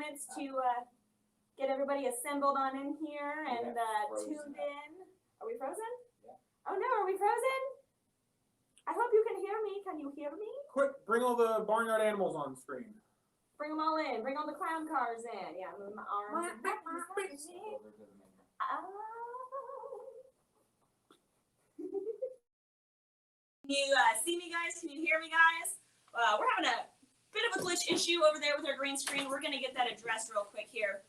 moments to get everybody assembled on in here and tuned in. Are we frozen? Yeah. Oh no, are we frozen? I hope you can hear me. Can you hear me? Quick, bring all the barnyard animals on screen. Bring them all in. Bring all the clown cars in. Yeah, move my arms. Can you see me, guys? Can you hear me, guys? We're having a bit of a glitch issue over there with our green screen. We're going to get that addressed real quick here.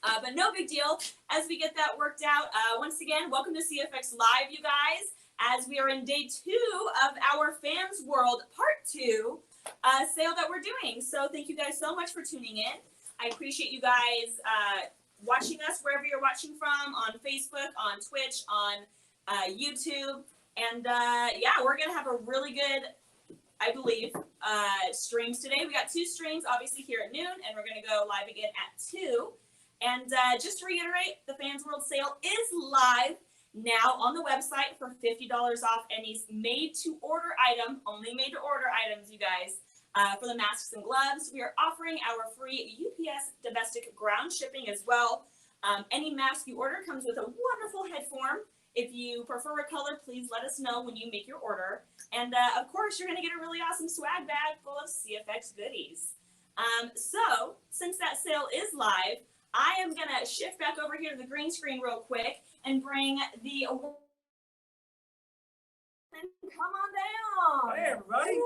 But no big deal. As we get that worked out, once again, welcome to CFX Live, you guys, as we are in day 2 of our Fansworld Part 2 sale that we're doing. So thank you guys so much for tuning in. I appreciate you guys watching us wherever you're watching from, on Facebook, on Twitch, on YouTube. And yeah, we're going to have a really good, I believe, streams today. We got 2 streams, obviously, here at noon, and we're going to go live again at 2. And just to reiterate, the Fansworld sale is live now on the website for $50 off any made-to-order item, only made-to-order items, you guys. For the masks and gloves, we are offering our free UPS domestic ground shipping as well. Any mask you order comes with a wonderful head form. If you prefer a color, please let us know when you make your order. And of course, you're going to get a really awesome swag bag full of CFX goodies. So, since that sale is live, I am going to shift back over here to the green screen real quick and bring the... Come on down! Hey, everybody!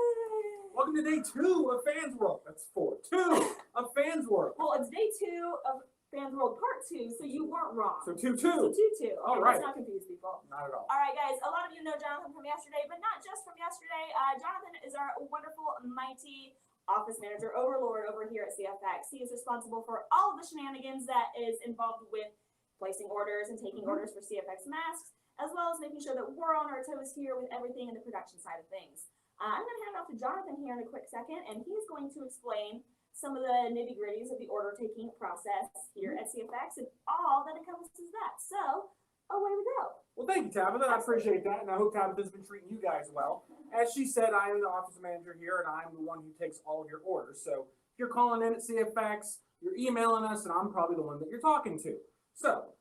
Welcome to day 2 of Fansworld. That's 4. 2 of Fansworld. Well, it's day 2 of Fansworld Part 2, so you weren't wrong. So 2-2. So 2-2. Okay, All right. let's not confuse people. Not at all. All right, guys. A lot of you know Jonathan from yesterday, but not just from yesterday. Jonathan is our wonderful, mighty office manager, overlord over here at CFX. He is responsible for all of the shenanigans that is involved with placing orders and taking orders for CFX masks, as well as making sure that we're on our toes here with everything in the production side of things. I'm going to hand off to Jonathan here in a quick second, and he's going to explain some of the nitty-gritties of the order-taking process here at CFX and all that encompasses that. So, away we go. Well, thank you, Tabitha. I appreciate that, and I hope Tabitha's been treating you guys well. As she said, I am the office manager here, and I'm the one who takes all of your orders. So if you're calling in at CFX, you're emailing us, and I'm probably the one that you're talking to. So,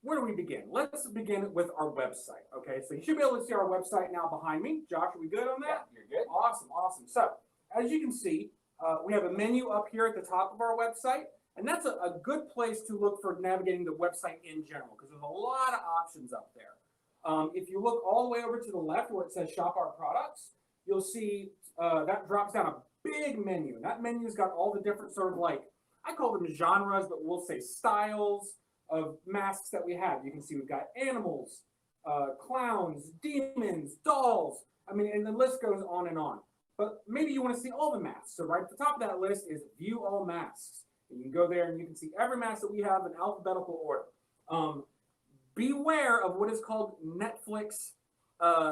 where do we begin? Let's begin with our website, okay? So you should be able to see our website now behind me. Josh, are we good on that? Yeah, you're good. Awesome, awesome. So, as you can see, we have a menu up here at the top of our website, and that's a good place to look for navigating the website in general, because there's a lot of options up there. If you look all the way over to the left where it says Shop Our Products, you'll see that drops down a big menu. And that menu's got all the different sort of like, I call them genres, but we'll say styles of masks that we have. You can see we've got animals, clowns, demons, dolls. I mean, and the list goes on and on. But maybe you want to see all the masks. So right at the top of that list is View All Masks. And you can go there and you can see every mask that we have in alphabetical order. Beware of what is called Netflix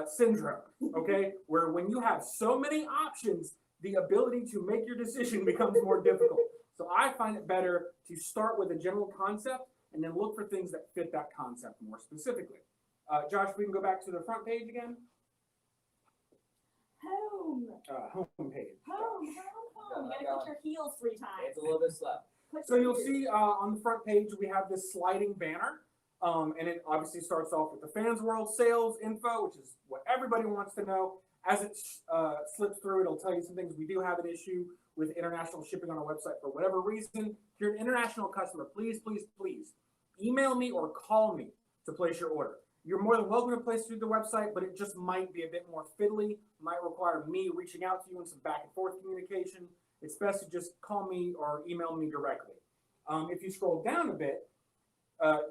syndrome, okay? Where when you have so many options, the ability to make your decision becomes more difficult. So I find it better to start with a general concept and then look for things that fit that concept more specifically. Josh, we can go back to the front page again. Home. Home page. Home. You gotta click your heels 3 times. It's a little bit slow. So you'll see on the front page we have this sliding banner. And it obviously starts off with the Fansworld sales info, which is what everybody wants to know. As it slips through, it'll tell you some things. We do have an issue with international shipping on our website for whatever reason. If you're an international customer, please, please, please email me or call me to place your order. You're more than welcome to place through the website, but it just might be a bit more fiddly. Might require me reaching out to you and some back and forth communication. It's best to just call me or email me directly. If you scroll down a bit,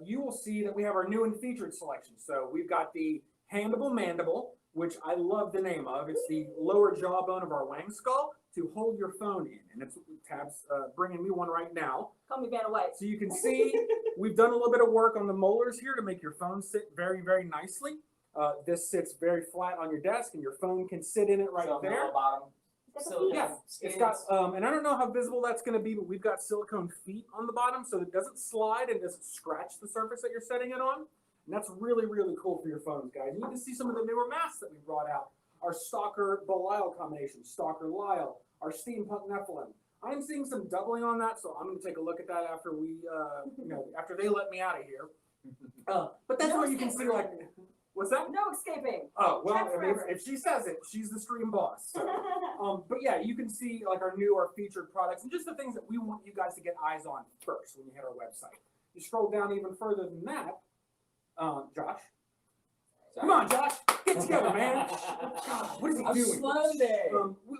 you will see that we have our new and featured selection. So we've got the Handable Mandible, which I love the name of. It's the lower jawbone of our wang skull to hold your phone in. And it's Tab's bringing me one right now. Call me Vanna White. So you can see we've done a little bit of work on the molars here to make your phone sit very, very nicely. This sits very flat on your desk and your phone can sit in it right there. Bottom. Yeah, it's got, and I don't know how visible that's going to be, but we've got silicone feet on the bottom so it doesn't slide and doesn't scratch the surface that you're setting it on. And that's really, really cool for your phones, guys. You can see some of the newer masks that we brought out. Our Stalker Belial combination, Stalker Lyle, our Steampunk Nephilim, I'm seeing some doubling on that, so I'm going to take a look at that after we, after they let me out of here. But that's where you can see, like, what's that? No escaping. Oh, well, Check forever. if she says it, she's the stream boss. So, but yeah, you can see like our new or featured products and just the things that we want you guys to get eyes on first when you hit our website. You scroll down even further than that, Josh. Sorry. Come on, Josh, get together, man. God, what is he I'm doing? slow today.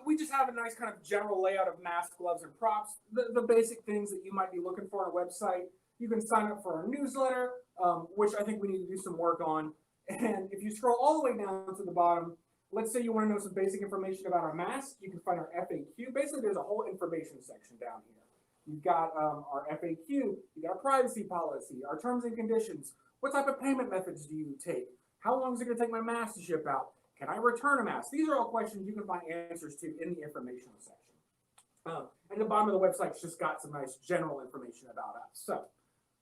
We just have a nice kind of general layout of masks, gloves, and props. The basic things that you might be looking for on a website. You can sign up for our newsletter, which I think we need to do some work on. And if you scroll all the way down to the bottom, let's say you want to know some basic information about our mask, you can find our FAQ. Basically, there's a whole information section down here. You've got our FAQ, you got our privacy policy, our terms and conditions. What type of payment methods do you take? How long is it going to take my mask to ship out? Can I return a mask? These are all questions you can find answers to in the informational section. And the bottom of the website's just got some nice general information about us. So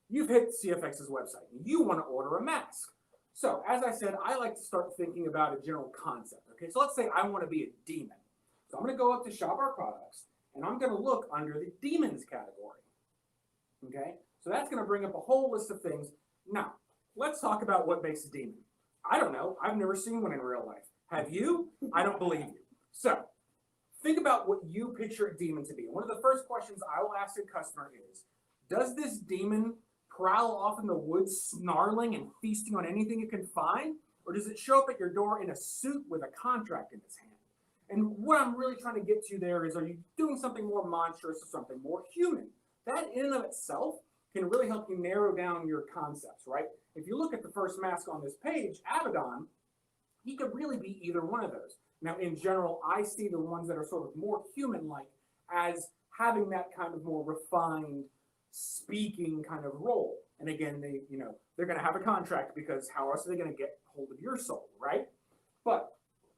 you've hit CFX's website. You want to order a mask. So as I said, I like to start thinking about a general concept. Okay, so let's say I want to be a demon. So I'm going to go up to shop our products, and I'm going to look under the demons category. Okay, so that's going to bring up a whole list of things. Now, let's talk about what makes a demon. I don't know. I've never seen one in real life. Have you? I don't believe you. So think about what you picture a demon to be. One of the first questions I will ask a customer is, does this demon prowl off in the woods snarling and feasting on anything it can find? Or does it show up at your door in a suit with a contract in its hand? And what I'm really trying to get to there is, are you doing something more monstrous or something more human? That in and of itself can really help you narrow down your concepts, right? If you look at the first mask on this page, Abaddon, he could really be either one of those. Now, in general, I see the ones that are sort of more human-like as having that kind of more refined speaking kind of role. And again, they're going to have a contract, because how else are they going to get hold of your soul, right? But,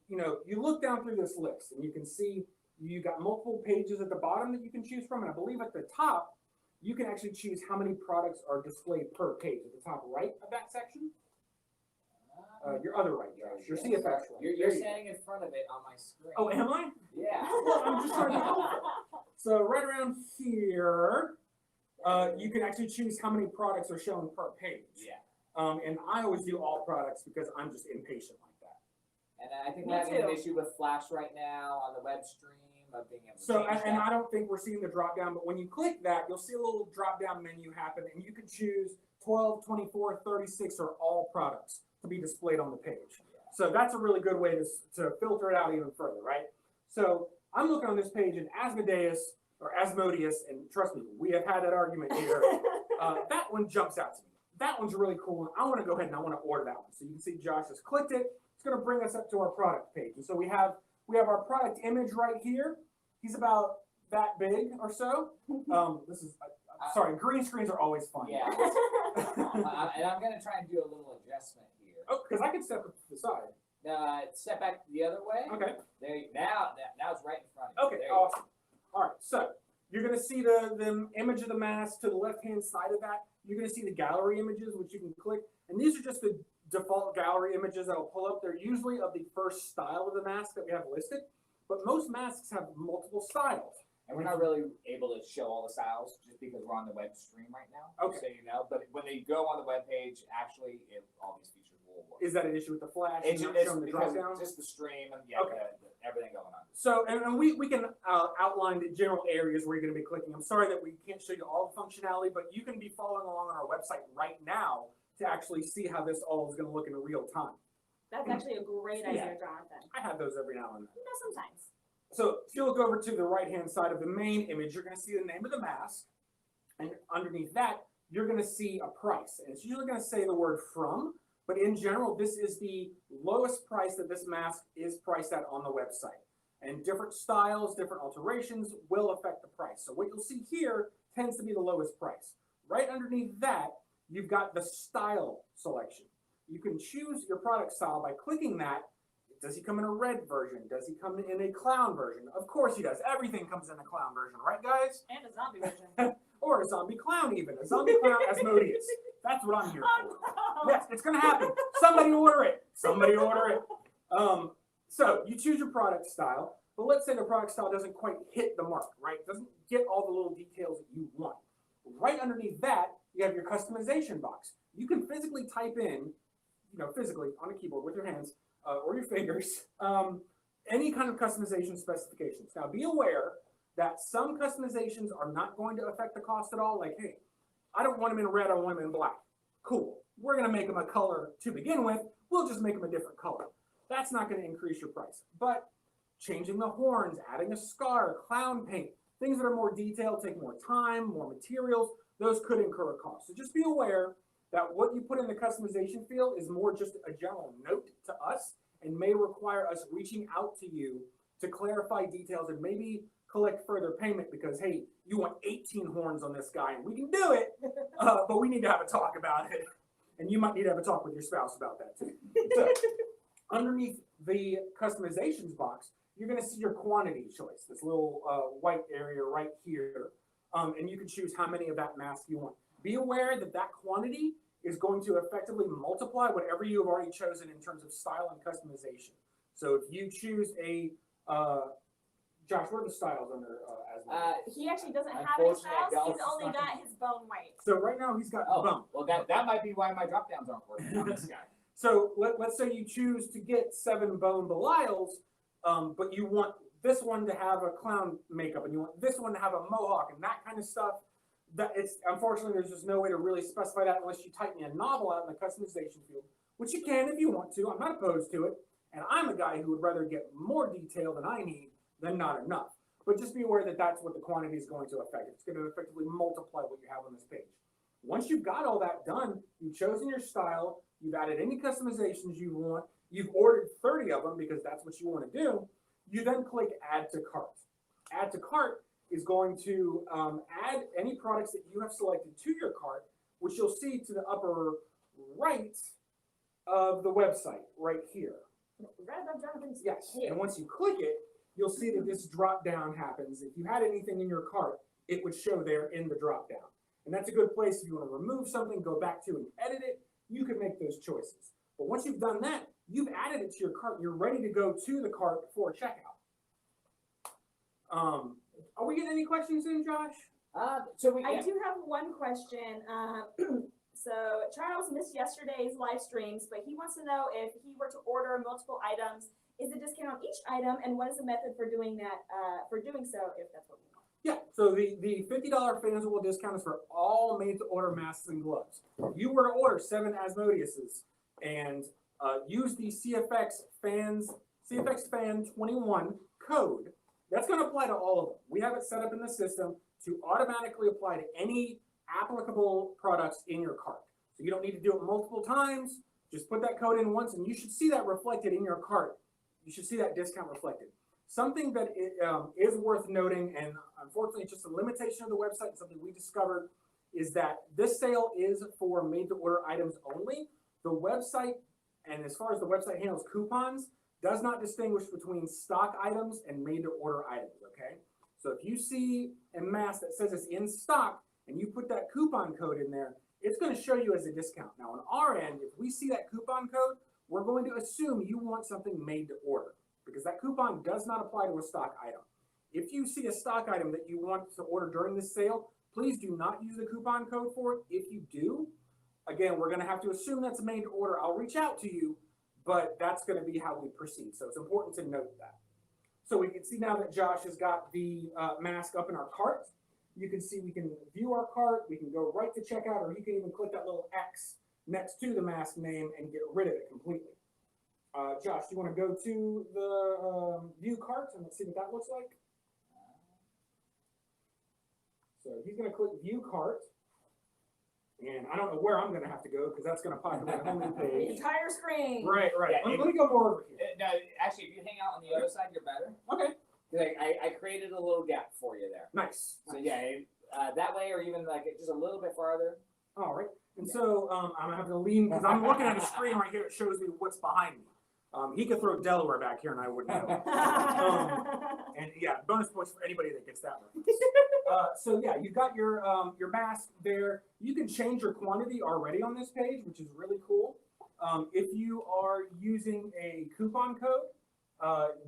you look down through this list and you can see you got multiple pages at the bottom that you can choose from. And I believe at the top, you can actually choose how many products are displayed per page at the top right of that section. Your other right, Josh. Your CFX one. You're standing in front of it on my screen. Oh, am I? Yeah. Well, I'm just trying to be helpful. So right around here, you can actually choose how many products are shown per page. Yeah. And I always do all products because I'm just impatient like that. And I think Me we're having an too. issue with Flash right now on the web stream of being able to So, change and that. I don't think we're seeing the drop down, but when you click that, you'll see a little drop down menu happen, and you can choose 12, 24, 36, or all products to be displayed on the page. So that's a really good way to filter it out even further, right? So I'm looking on this page, and Asmodeus, and trust me, we have had that argument here. That one jumps out to me. That one's really cool, and I want to go ahead and I want to order that one. So you can see Josh has clicked it. It's going to bring us up to our product page. And so we have our product image right here. He's about that big or so. This is sorry, green screens are always fun. Yeah. And I'm going to try and do a little adjustment here. Oh, because I can step up to the side. Step back the other way. Okay. There. Now it's right in front of you. Okay. There you go. Awesome. All right. So you're going to see the image of the mask to the left-hand side of that. You're going to see the gallery images, which you can click. And these are just the default gallery images that'll pull up. They're usually of the first style of the mask that we have listed. But most masks have multiple styles. And we're not really able to show all the styles just because we're on the web stream right now. Okay. So you know, but when they go on the web page, actually, all these features will work. Is that an issue with the flash? It's Not just showing the because drop down? just the stream and Okay. everything going on. So, and we can outline the general areas where you're going to be clicking. I'm sorry that we can't show you all the functionality, but you can be following along on our website right now to actually see how this all is going to look in real time. That's actually a great idea, Jonathan. I have those every now and then. Sometimes. So if you look over to the right-hand side of the main image, you're going to see the name of the mask. And underneath that, you're going to see a price. And it's usually going to say the word from, but in general, this is the lowest price that this mask is priced at on the website. And different styles, different alterations will affect the price. So what you'll see here tends to be the lowest price. Right underneath that, you've got the style selection. You can choose your product style by clicking that. Does he come in a red version? Does he come in a clown version? Of course he does. Everything comes in a clown version, right, guys? And a zombie version. Or a zombie clown even. A zombie clown Asmodeus. That's what I'm here for. Oh, no. Yes, it's going to happen. Somebody order it. Somebody order it. So you choose your product style. But let's say the product style doesn't quite hit the mark, right? Doesn't get all the little details that you want. Right underneath that, you have your customization box. You can physically type in, physically on a keyboard with your hands or your fingers, any kind of customization specifications. Now, be aware that some customizations are not going to affect the cost at all. Like, hey, I don't want them in red, I want them in black. Cool. We're going to make them a color to begin with. We'll just make them a different color. That's not going to increase your price. But changing the horns, adding a scar, clown paint, things that are more detailed, take more time, more materials, those could incur a cost. So just be aware that what you put in the customization field is more just a general note to us and may require us reaching out to you to clarify details and maybe collect further payment because, hey, you want 18 horns on this guy and we can do it, but we need to have a talk about it. And you might need to have a talk with your spouse about that too. So, underneath the customizations box, you're going to see your quantity choice, this little white area right here. And you can choose how many of that mask you want. Be aware that that quantity is going to effectively multiply whatever you have already chosen in terms of style and customization. So if you choose a, Josh, what are the styles under Asmodee? He actually doesn't have any Unfortunately, I styles, don't. he's only got his bone white. So right now he's got Oh, bone. well, that might be why my drop downs aren't working on this guy. So let's say you choose to get 7 bone Belials, but you want this one to have a clown makeup and you want this one to have a mohawk and that kind of stuff. That it's unfortunately there's just no way to really specify that unless you type me a novel out in the customization field, which you can if you want to. I'm not opposed to it, and I'm a guy who would rather get more detail than I need than not enough. But just be aware that that's what the quantity is going to affect. It's going to effectively multiply what you have on this page. Once you've got all that done, you've chosen your style, you've added any customizations you want, you've ordered 30 of them because that's what you want to do, you then click Add to Cart. Add to Cart is going to add any products that you have selected to your cart, which you'll see to the upper right of the website, right here. Right above Jonathan's Yes, head. and once you click it, you'll see that this drop down happens. If you had anything in your cart, it would show there in the drop down. And that's a good place if you want to remove something, go back to and edit it, you can make those choices. But once you've done that, you've added it to your cart, you're ready to go to the cart for checkout. Are we getting any questions in, Josh? I do have one question. So Charles missed yesterday's live streams, but he wants to know if he were to order multiple items, is the discount on each item, and what is the method for doing that? For doing so, if that's what we want. Yeah, so the $50 Fansworld discount is for all made-to-order masks and gloves. If you were to order 7 Asmodeuses and use the CFX Fan 21 code, that's going to apply to all of them. We have it set up in the system to automatically apply to any applicable products in your cart. So you don't need to do it multiple times. Just put that code in once, and you should see that reflected in your cart. You should see that discount reflected. Something that is worth noting, and unfortunately it's just a limitation of the website, something we discovered, is that this sale is for made-to-order items only. The website, and as far as the website handles coupons, does not distinguish between stock items and made-to-order items, okay? So if you see a mask that says it's in stock and you put that coupon code in there, it's going to show you as a discount. Now on our end, if we see that coupon code, we're going to assume you want something made to order because that coupon does not apply to a stock item. If you see a stock item that you want to order during this sale, please do not use the coupon code for it. If you do, again, we're going to have to assume that's made to order. I'll reach out to you, but that's going to be how we proceed. So it's important to note that. So we can see now that Josh has got the mask up in our cart. You can see we can view our cart. We can go right to checkout, or you can even click that little X next to the mask name and get rid of it completely. Josh, do you want to go to the view cart and let's see what that looks like? So he's going to click view cart. And I don't know where I'm going to have to go because that's going to populate a whole new The page. entire screen. Right. Yeah, Let me go more over here. No, actually, if you hang out on the other side, you're better. Okay. I created a little gap for you there. Nice. So yeah, that way, or even like just a little bit farther. All right. And so I'm going to have to lean because I'm looking at a screen right here. It shows me what's behind me. He could throw Delaware back here and I wouldn't know. And yeah, bonus points for anybody that gets that one. So yeah, you've got your mask there. You can change your quantity already on this page, which is really cool. If you are using a coupon code,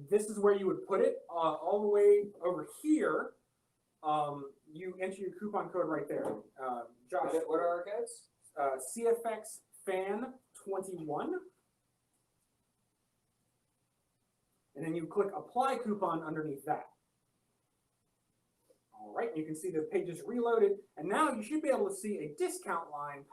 this is where you would put it. All the way over here, you enter your coupon code right there. Josh, What are our codes? CFX Fan 21. And then you click apply coupon underneath that. All right, you can see the page is reloaded, and now you should be able to see a discount line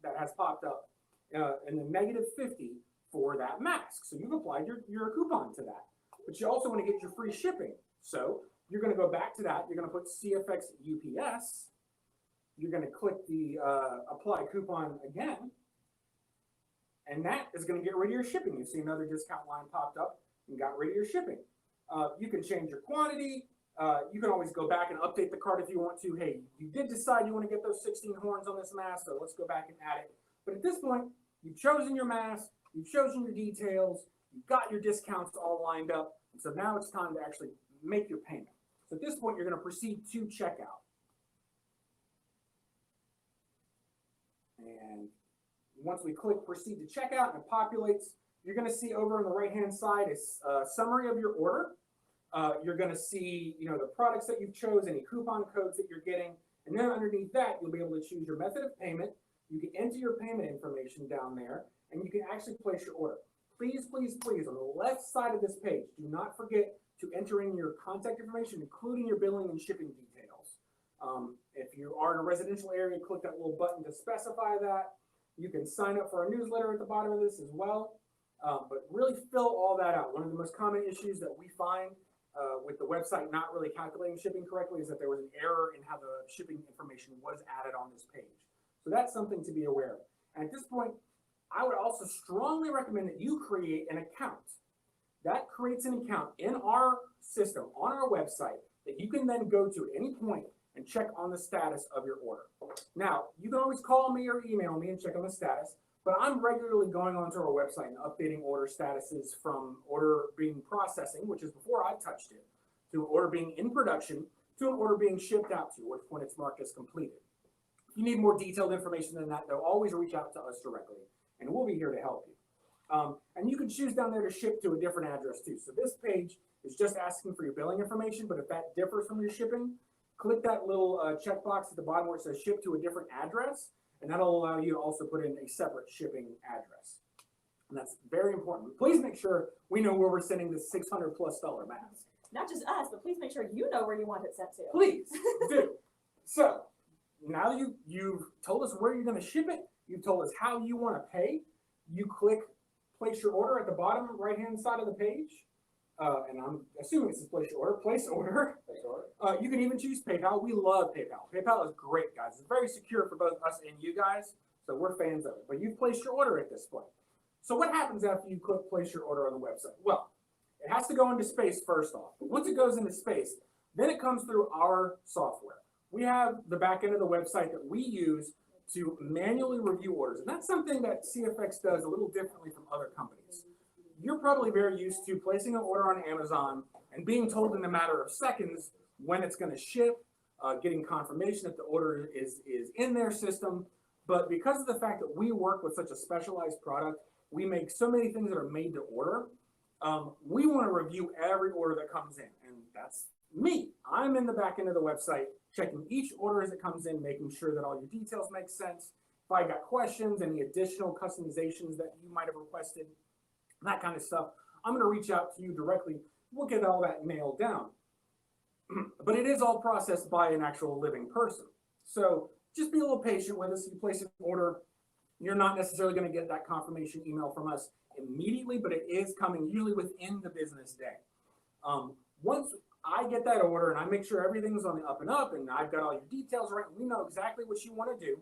that has popped up in the -50 for that mask. So you've applied your coupon to that. But you also want to get your free shipping. So you're going to go back to that. You're going to put CFX UPS. You're going to click the apply coupon again, and that is going to get rid of your shipping. You see another discount line popped up and got rid of your shipping. You can change your quantity. You can always go back and update the cart if you want to. Hey, you did decide you want to get those 16 horns on this mask, so let's go back and add it. But at this point, you've chosen your mask, you've chosen your details, you've got your discounts all lined up, and so now it's time to actually make your payment. So at this point, you're going to proceed to checkout. And once we click proceed to checkout and it populates, you're going to see over on the right-hand side a summary of your order. You're going to see, the products that you've chosen, any coupon codes that you're getting, and then underneath that, you'll be able to choose your method of payment. You can enter your payment information down there, and you can actually place your order. Please, please, please, on the left side of this page, do not forget to enter in your contact information, including your billing and shipping details. If you are in a residential area, click that little button to specify that. You can sign up for our newsletter at the bottom of this as well. But really fill all that out. One of the most common issues that we find with the website not really calculating shipping correctly is that there was an error in how the shipping information was added on this page. So that's something to be aware of. And at this point, I would also strongly recommend that you create an account. That creates an account in our system, on our website, that you can then go to at any point and check on the status of your order. Now, you can always call me or email me and check on the status, but I'm regularly going onto our website and updating order statuses from order being processing, which is before I touched it, to order being in production, to an order being shipped out to you, which when it's marked as completed. If you need more detailed information than that, though, always reach out to us directly, and we'll be here to help you. And you can choose down there to ship to a different address too. So this page is just asking for your billing information, but if that differs from your shipping, click that little checkbox at the bottom where it says ship to a different address, and that'll allow you to also put in a separate shipping address. And that's very important. Please make sure we know where we're sending this $600+ mask. Not just us, but please make sure you know where you want it sent to. Please do. So now you've told us where you're going to ship it. You've told us how you want to pay. You click place your order at the bottom right-hand side of the page. And I'm assuming it says place your order. Place order. You can even choose PayPal. We love PayPal. PayPal is great, guys. It's very secure for both us and you guys, so we're fans of it. But you've placed your order at this point. So what happens after you click place your order on the website? Well, it has to go into space first off. But once it goes into space, then it comes through our software. We have the back end of the website that we use to manually review orders. And that's something that CFX does a little differently from other companies. You're probably very used to placing an order on Amazon and being told in a matter of seconds when it's going to ship, getting confirmation that the order is in their system. But because of the fact that we work with such a specialized product, we make so many things that are made to order. We want to review every order that comes in, and that's me. I'm in the back end of the website, checking each order as it comes in, making sure that all your details make sense. If I got questions, any additional customizations that you might have requested, that kind of stuff, I'm going to reach out to you directly. We'll get all that nailed down. But it is all processed by an actual living person. So just be a little patient with us. You place an order, you're not necessarily going to get that confirmation email from us immediately, but it is coming usually within the business day. Once I get that order and I make sure everything's on the up and up and I've got all your details right, and we know exactly what you want to do,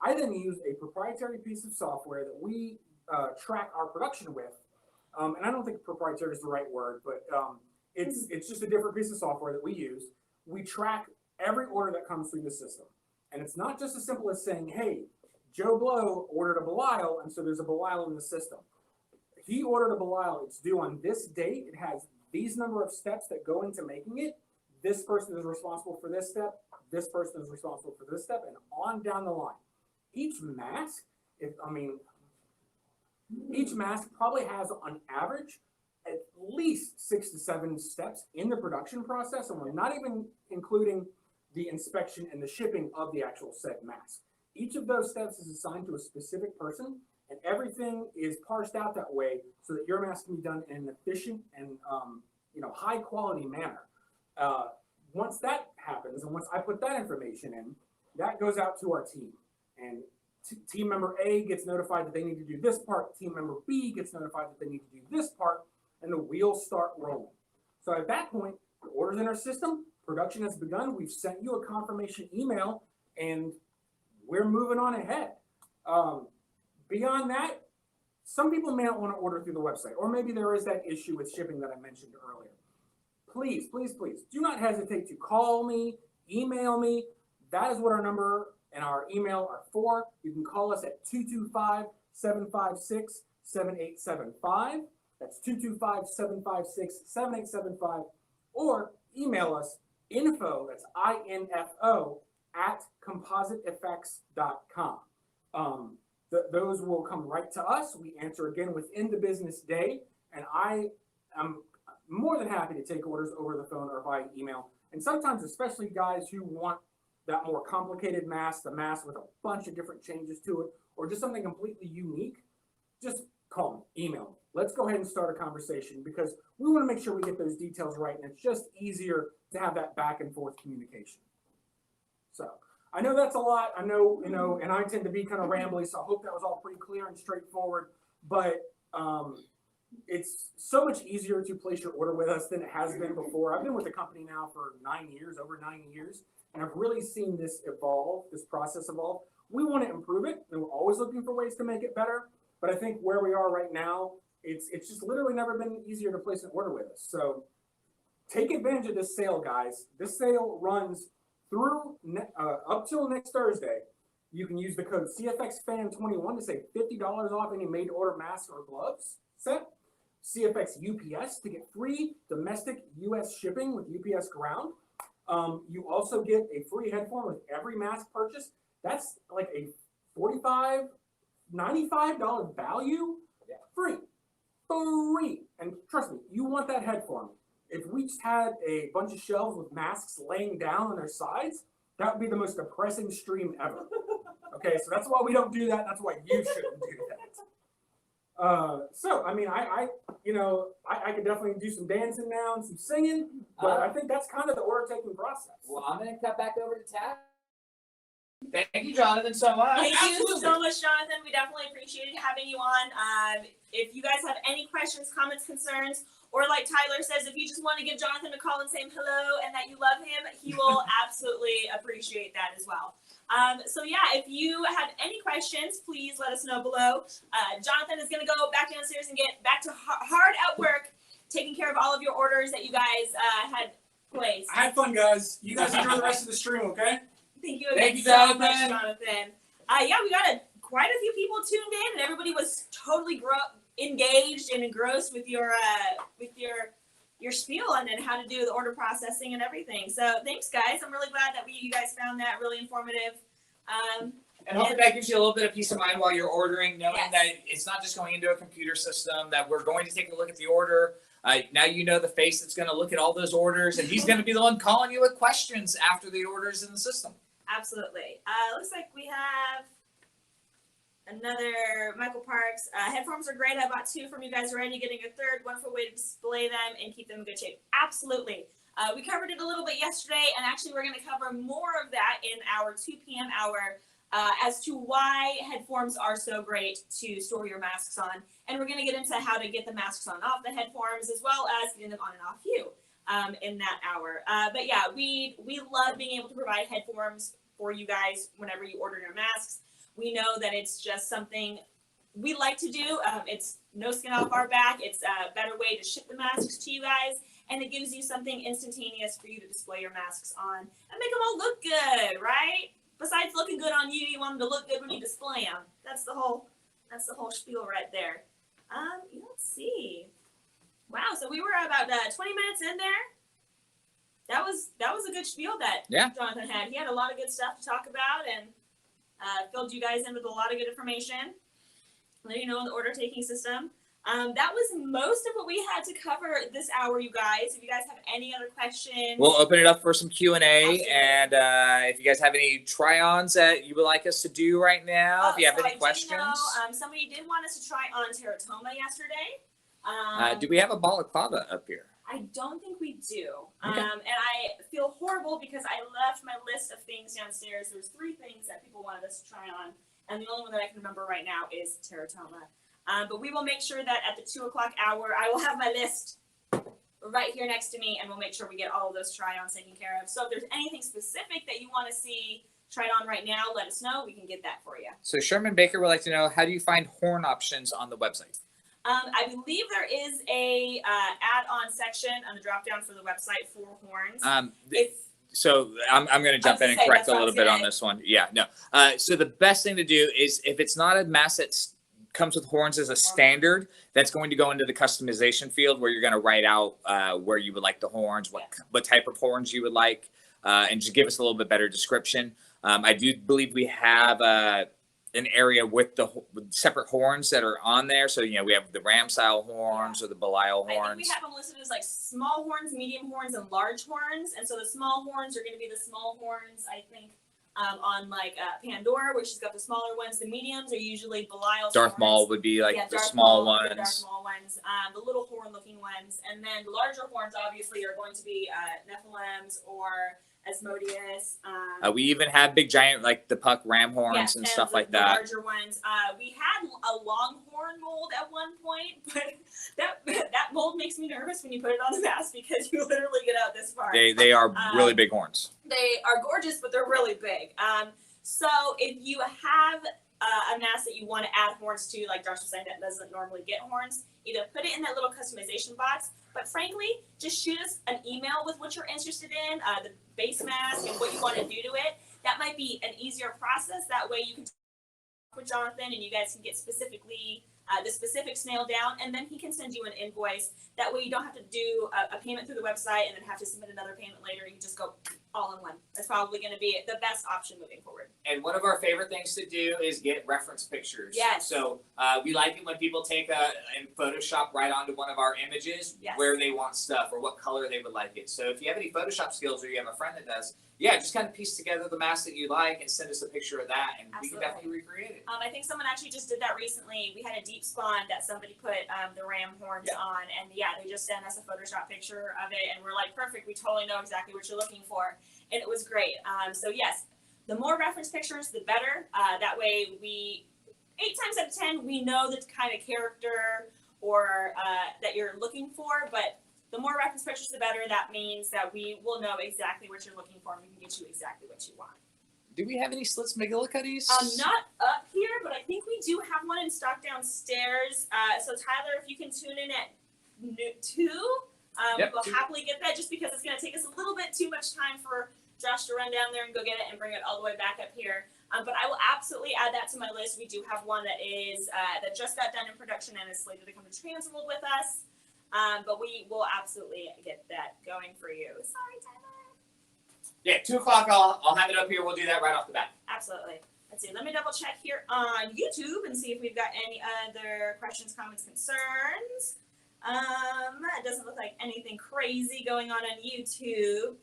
I then use a proprietary piece of software that we track our production with. And I don't think proprietary is the right word, but it's just a different piece of software that we use. We track every order that comes through the system. And it's not just as simple as saying, hey, Joe Blow ordered a Belial, and so there's a Belial in the system. He ordered a Belial, it's due on this date, it has these number of steps that go into making it. This person is responsible for this step, this person is responsible for this step, and on down the line. Each mask, each mask probably has on average at least 6 to 7 steps in the production process, and we're not even including the inspection and the shipping of the actual said mask. Each of those steps is assigned to a specific person, and everything is parsed out that way so that your mask can be done in an efficient and high quality manner. Once that happens, and once I put that information in, that goes out to our team, and team member A gets notified that they need to do this part, team member B gets notified that they need to do this part, and the wheels start rolling. So at that point, the order's in our system, production has begun, we've sent you a confirmation email, and we're moving on ahead. Beyond that, some people may not want to order through the website, or maybe there is that issue with shipping that I mentioned earlier. Please, please, please, do not hesitate to call me, email me. That is what our number and our email are for. You can call us at 225-756-7875. That's 225-756-7875. Or email us info, that's INFO, at compositeeffects.com. Those will come right to us. We answer again within the business day, and I am more than happy to take orders over the phone or via email. And sometimes, especially guys who want that more complicated mask, the mask with a bunch of different changes to it, or just something completely unique, just call me, email me. Let's go ahead and start a conversation, because we want to make sure we get those details right, and it's just easier to have that back and forth communication. So I know that's a lot. I know, and I tend to be kind of rambly, so I hope that was all pretty clear and straightforward. But it's so much easier to place your order with us than it has been before. I've been with the company now for 9 years, over 9 years, and I've really seen this evolve, this process evolve. We want to improve it, and we're always looking for ways to make it better. But I think where we are right now, it's just literally never been easier to place an order with us. So take advantage of this sale, guys. This sale runs through up till next Thursday. You can use the code CFXFan21 to save $50 off any made-to-order mask or gloves set. CFXUPS to get free domestic U.S. shipping with UPS Ground. You also get a free headphone with every mask purchase. That's like a $95 value. Yeah. Free. And trust me, you want that headphone. If we just had a bunch of shelves with masks laying down on their sides, that would be the most depressing stream ever. Okay, so that's why we don't do that. That's why you shouldn't do that. So, I mean, I could definitely do some dancing now and some singing, but I think that's kind of the order-taking process. Well, I'm going to cut back over to Tab. Thank you, Jonathan, so much. Thank you so much, Jonathan. We definitely appreciated having you on. If you guys have any questions, comments, concerns, or like Tyler says, if you just want to give Jonathan a call and say hello and that you love him, he will absolutely appreciate that as well. So yeah, if you have any questions, please let us know below. Jonathan is going to go back downstairs and get back to hard at work, taking care of all of your orders that you guys had placed. I had fun, guys. You guys enjoy the rest of the stream, okay? Thank you again so much, Jonathan. Yeah, we got quite a few people tuned in, and everybody was totally engaged and engrossed with your spiel and how to do the order processing and everything. So thanks, guys. I'm really glad that you guys found that really informative. And hopefully that gives you a little bit of peace of mind while you're ordering, knowing Yes. that it's not just going into a computer system, that we're going to take a look at the order. Now you know the face that's going to look at all those orders, and he's going to be the one calling you with questions after the order's in the system. Absolutely. Looks like we have another Michael Parks. Headphones are great. I bought 2 from you guys already. Getting a third, wonderful way to display them and keep them in good shape. Absolutely. We covered it a little bit yesterday, and actually we're going to cover more of that in our 2 p.m. hour as to why headforms are so great to store your masks on. And we're going to get into how to get the masks on and off the headforms, as well as getting them on and off you in that hour. But yeah, we love being able to provide headforms for you guys whenever you order your masks. We know that it's just something we like to do. It's no skin off our back. It's a better way to ship the masks to you guys, and it gives you something instantaneous for you to display your masks on and make them all look good, right? Besides looking good on you, you want them to look good when you display them. That's the whole spiel right there. Let's see. Wow, so we were about 20 minutes in there. That was a good spiel that Jonathan had. He had a lot of good stuff to talk about and filled you guys in with a lot of good information. Let you know the order taking system. That was most of what we had to cover this hour, you guys. If you guys have any other questions, We'll open it up for some Q&A, Absolutely. and if you guys have any try-ons that you would like us to do right now, if you have so any I do questions. know, somebody did want us to try on Teratoma yesterday. Do we have a balaclava up here? I don't think we do. Okay. And I feel horrible because I left my list of things downstairs. There's 3 things that people wanted us to try on, and the only one that I can remember right now is Teratoma. But we will make sure that at the 2 o'clock hour, I will have my list right here next to me, and we'll make sure we get all of those try-ons taken care of. So if there's anything specific that you want to see tried on right now, let us know. We can get that for you. So Sherman Baker would like to know, how do you find horn options on the website? I believe there is a add-on section on the drop-down for the website for horns. So I'm going to jump in and correct a little bit on this one. Yeah, no. So the best thing to do is, if it's not a mask that comes with horns as a standard, that's going to go into the customization field where you're going to write out where you would like the horns, what type of horns you would like, and just give us a little bit better description. I do believe we have an area with the separate horns that are on there. So, we have the ram style horns or the Belial horns. I think we have them listed as like small horns, medium horns, and large horns. And so the small horns are going to be the small horns, I think, on like Pandora, where she's got the smaller ones. The mediums are usually Belial's Darth horns. Maul would be like the Darth small Maul, the ones. Darth Maul ones, the little horn-looking ones, and then the larger horns obviously are going to be Nephilims or Asmodeus. Um, We even have big giant, like the Puck ram horns and stuff like the that. larger ones. We had a longhorn mold at one point, but that mold makes me nervous when you put it on the mask because you literally get out this far. They are really big horns. They are gorgeous, but they're really big. So if you have a mask that you want to add horns to, like Josh was saying, that doesn't normally get horns, either put it in that little customization box, but frankly, just shoot us an email with what you're interested in, the base mask and what you want to do to it. That might be an easier process. That way you can talk with Jonathan and you guys can get specifically the specifics nailed down, and then he can send you an invoice. That way you don't have to do a payment through the website and then have to submit another payment later. You just go all in one. That's probably going to be the best option moving forward. And one of our favorite things to do is get reference pictures. Yes. So we like it when people take and Photoshop right onto one of our images where they want stuff or what color they would like it. So if you have any Photoshop skills or you have a friend that does, just kind of piece together the mask that you like and send us a picture of that, and we can definitely recreate it. I think someone actually just did that recently. We had a deep spawn that somebody put the ram horns on, and they just sent us a Photoshop picture of it, and we're like, perfect, we totally know exactly what you're looking for, and it was great. So yes, the more reference pictures, the better. That way, 8 times out of 10, we know the kind of character or that you're looking for, but the more reference pictures, the better. That means that we will know exactly what you're looking for, and we can get you exactly what you want. Do we have any Slits McGillicuddies? Not up here, but I think we do have one in stock downstairs. So Tyler, if you can tune in at 2, we'll happily get that, just because it's going to take us a little bit too much time for Josh to run down there and go get it and bring it all the way back up here. But I will absolutely add that to my list. We do have one that is that just got done in production and is slated to come to Fansworld with us. But we will absolutely get that going for you. Sorry, Tyler. 2 o'clock, I'll have it up here. We'll do that right off the bat. Absolutely. Let's see. Let me double check here on YouTube and see if we've got any other questions, comments, concerns. It doesn't look like anything crazy going on YouTube.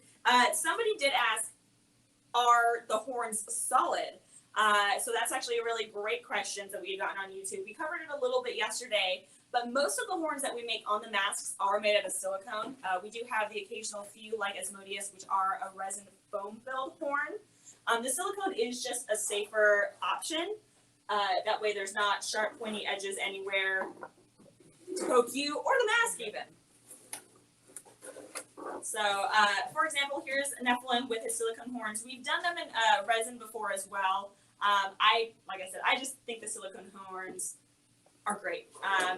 Somebody did ask, are the horns solid? So that's actually a really great question that we've gotten on YouTube. We covered it a little bit yesterday, but most of the horns that we make on the masks are made out of silicone. We do have the occasional few, like Asmodeus, which are a resin foam-filled horn. The silicone is just a safer option. That way there's not sharp, pointy edges anywhere to poke you or the mask even. So, for example, here's Nephilim with his silicone horns. We've done them in resin before as well. Like I said, I just think the silicone horns are great.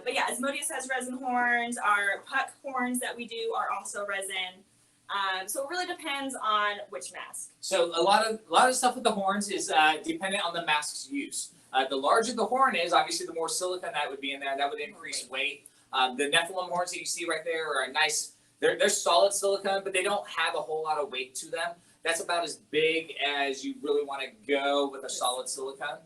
But yeah, Asmodeus has resin horns. Our Puck horns that we do are also resin. So it really depends on which mask. So a lot of stuff with the horns is dependent on the mask's use. The larger the horn is, obviously the more silicone that would be in there. That would increase weight. The Nephilim horns that you see right there are a nice. They're solid silicone, but they don't have a whole lot of weight to them. That's about as big as you really want to go with a solid silicone.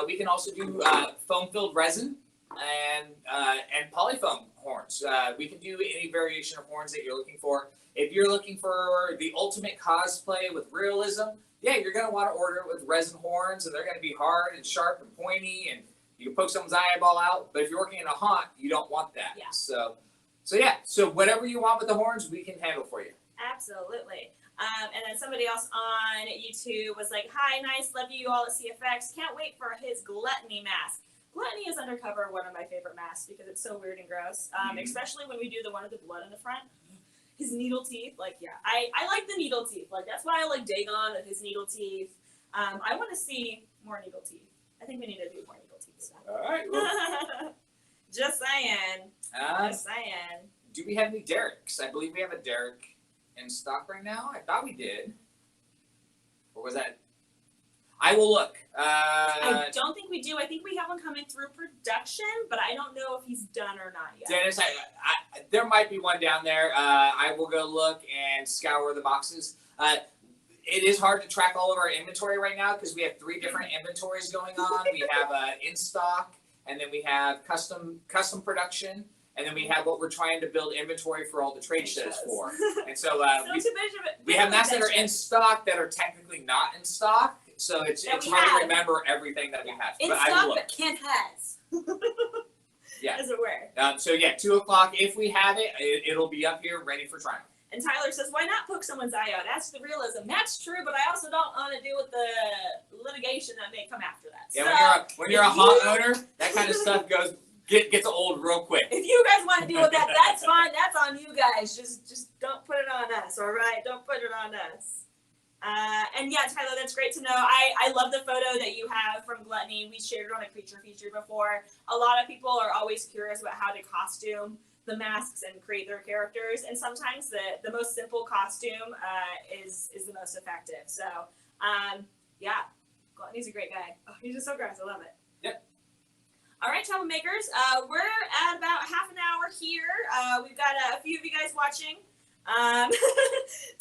We can also do foam-filled resin. and polyfoam horns. We can do any variation of horns that you're looking for. If you're looking for the ultimate cosplay with realism, yeah, you're gonna want to order it with resin horns, and they're gonna be hard and sharp and pointy, and you can poke someone's eyeball out. But if you're working in a haunt, you don't want that. Yeah. So whatever you want with the horns, we can handle for you. Absolutely. And then somebody else on YouTube was like, "Hi, nice, love you all at CFX. Can't wait for his gluttony mask." Gluttony is undercover one of my favorite masks because it's so weird and gross, especially when we do the one with the blood in the front. His needle teeth, like, yeah, I like the needle teeth. Like, that's why I like Dagon with his needle teeth. I want to see more needle teeth. I think we need to do more needle teeth stuff. All right. Well, Just saying. Just saying. do we have any Derricks? I believe we have a Derrick in stock right now. I thought we did. Or was that? I will look. I don't think we do. I think we have one coming through production, but I don't know if he's done or not yet. Dennis, there might be one down there. I will go look and scour the boxes. It is hard to track all of our inventory right now because we have 3 different inventories going on. We have in stock, and then we have custom production, and then we have what we're trying to build inventory for all the trade shows for. And so we have masks that are in stock that are technically not in stock. So it's hard to remember everything that we have. In but stock, I will look. but Kent has. Yeah. As it were. So yeah, 2 o'clock. If we have it, it'll be up here ready for trial. And Tyler says, "Why not poke someone's eye out? That's the realism." That's true, but I also don't want to deal with the litigation that may come after that. Yeah, so when you're a haunt owner, that kind of stuff gets old real quick. if you guys want to deal with that, that's fine. That's on you guys. Just don't put it on us, all right? Don't put it on us. And yeah, Tyler, that's great to know. I love the photo that you have from Gluttony. We shared it on a creature feature before. A lot of people are always curious about how to costume the masks and create their characters, and sometimes the most simple costume is the most effective. So yeah, Gluttony's a great guy. Oh, he's just so gross. I love it. Yep. All right, troublemakers, we're at about half an hour here. We've got a few of you guys watching.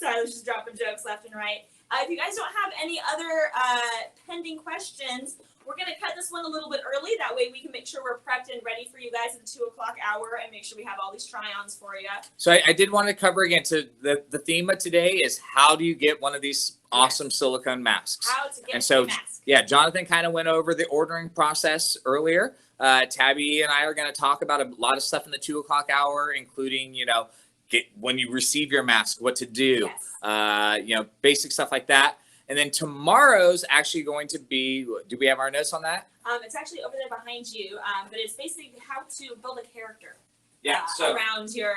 Tyler's just dropping jokes left and right. If you guys don't have any other pending questions, we're going to cut this one a little bit early. That way we can make sure we're prepped and ready for you guys at the 2 o'clock hour and make sure we have all these try-ons for you. So I did want to cover again. So the theme of today is how do you get one of these awesome silicone masks? How to get And so, a mask. yeah, Jonathan kind of went over the ordering process earlier. Tabby and I are going to talk about a lot of stuff in the 2 o'clock hour, including, when you receive your mask, what to do, Yes. Basic stuff like that. And then tomorrow's actually going to be, do we have our notes on that? It's actually over there behind you, but it's basically how to build a character. Yeah. So around your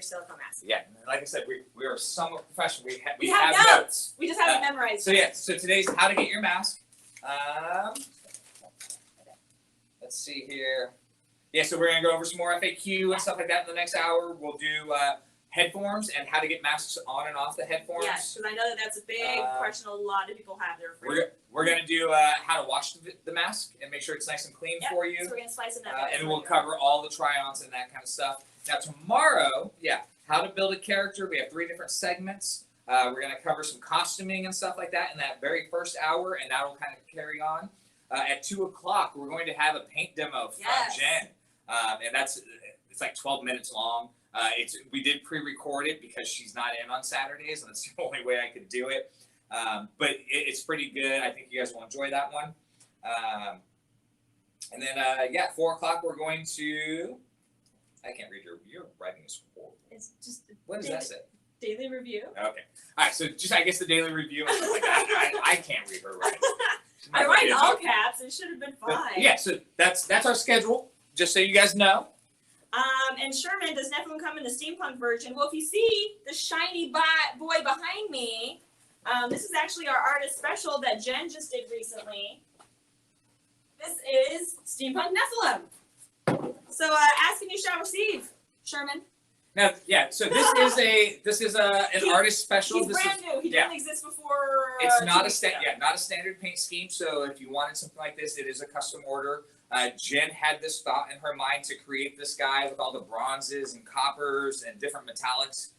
silicone mask. yeah, like I said, we are somewhat professional. We have have notes. We just haven't memorized. So yeah, so today's how to get your mask. Let's see here. Yeah, so we're gonna go over some more FAQ and stuff like that in the next hour. We'll do head forms and how to get masks on and off the head forms. Yes, because I know that's a big question a lot of people have. They're afraid. We're gonna do how to wash the mask and make sure it's nice and clean for you. So we're gonna slice it up. And we'll cover all the try-ons and that kind of stuff. Now tomorrow, how to build a character. We have 3 different segments. We're gonna cover some costuming and stuff like that in that very first hour, and that'll kind of carry on. At 2 o'clock, we're going to have a paint demo from Jen, and it's like 12 minutes long. We did pre-record it because she's not in on Saturdays, and that's the only way I could do it. But it's pretty good. I think you guys will enjoy that one. And then 4 o'clock we're going to. I can't read your writing is horrible. It's just What does that say? daily review. Okay. All right. So just I guess the daily review and stuff like that. I can't read her writing. I write in all caps. It should have been fine. Yeah. So that's our schedule. Just so you guys know. And Sherman, does Nephilim come in the steampunk version? Well, if you see the shiny boy behind me, this is actually our artist special that Jen just did recently. This is Steampunk Nephilim. So ask and you shall receive, Sherman. Now, yeah. So this is an artist special. He's this brand is, new. He didn't exist before. It's 2 not weeks a ago. not a standard paint scheme. So if you wanted something like this, it is a custom order. Jen had this thought in her mind to create this guy with all the bronzes and coppers and different metallics.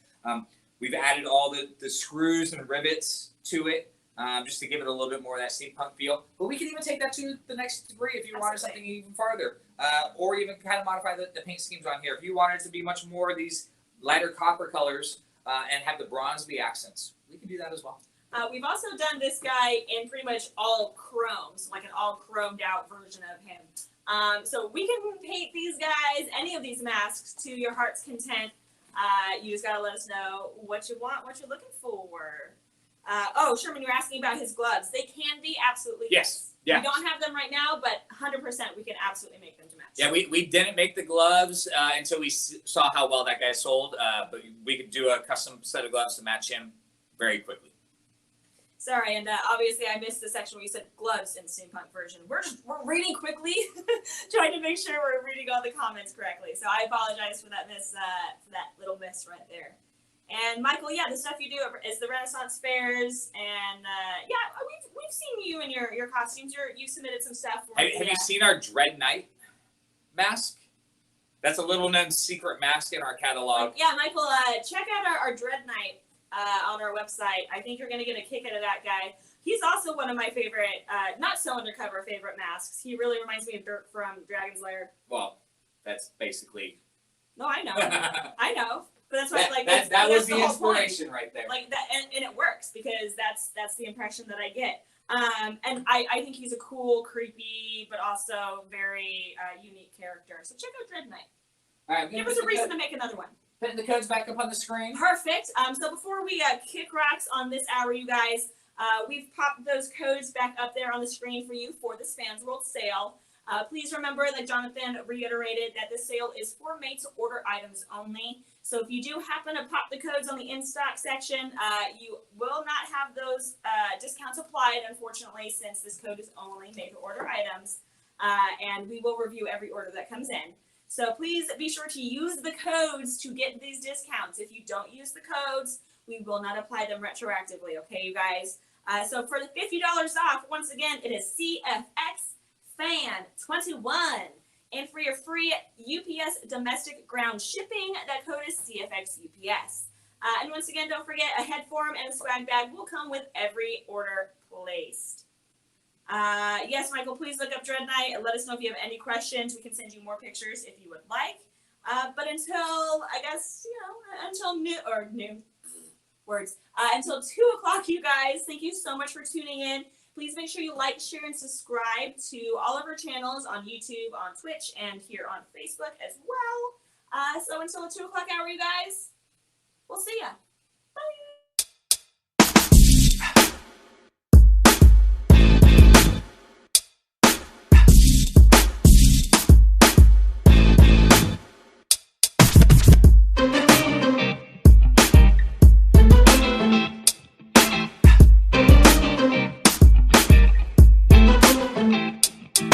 We've added all the screws and rivets to it. just to give it a little bit more of that steampunk feel. But we can even take that to the next degree if you wanted something even farther, or even kind of modify the paint schemes on here. If you wanted to be much more of these lighter copper colors and have the bronze be accents, we can do that as well. We've also done this guy in pretty much all chromes, like an all chromed out version of him. So we can paint these guys, any of these masks, to your heart's content. You just gotta let us know what you want, what you're looking for. Oh, Sherman, you're asking about his gloves. They can be absolutely. Yes. Yeah. We don't have them right now, but 100% we can absolutely make them to match. Yeah, we didn't make the gloves until we saw how well that guy sold, but we could do a custom set of gloves to match him very quickly. Sorry, and obviously I missed the section where you said gloves in steampunk version. We're reading quickly, trying to make sure we're reading all the comments correctly. So I apologize for that miss, for that little miss right there. And Michael, yeah, the stuff you do is the Renaissance fairs, and yeah, we've seen you in your costumes. You submitted some stuff for Have you seen our Dread Knight mask? That's a little known secret mask in our catalog. Yeah, Michael, check out our Dread Knight on our website. I think you're gonna get a kick out of that guy. He's also one of my favorite, not so undercover favorite masks. He really reminds me of Dirk from Dragon's Lair. Well, that's basically. No, I know, I know. But that's why, that was the the whole inspiration point. right there. Like that, and it works because that's the impression that I get. And I think he's a cool, creepy, but also very unique character. So check out Dread Knight. All right, Give us a reason to make another one. Putting the codes back up on the screen. Perfect. So before we kick rocks on this hour, you guys, we've popped those codes back up there on the screen for you for this Fansworld sale. Please remember that Jonathan reiterated that this sale is for made-to-order items only. So if you do happen to pop the codes on the in-stock section, you will not have those discounts applied, unfortunately, since this code is only made-to-order items. And we will review every order that comes in. So please be sure to use the codes to get these discounts. If you don't use the codes, we will not apply them retroactively, okay, you guys? So for the $50 off, once again, it is CFX Fan 21. And for your free UPS domestic ground shipping, that code is CFXUPS. And once again, don't forget, a head form and a swag bag will come with every order placed. Yes, Michael, please look up Dread Knight and let us know if you have any questions. We can send you more pictures if you would like. But until, I guess, until until 2 o'clock, you guys, thank you so much for tuning in. Please make sure you like, share, and subscribe to all of our channels on YouTube, on Twitch, and here on Facebook as well. So until the 2 o'clock hour, you guys,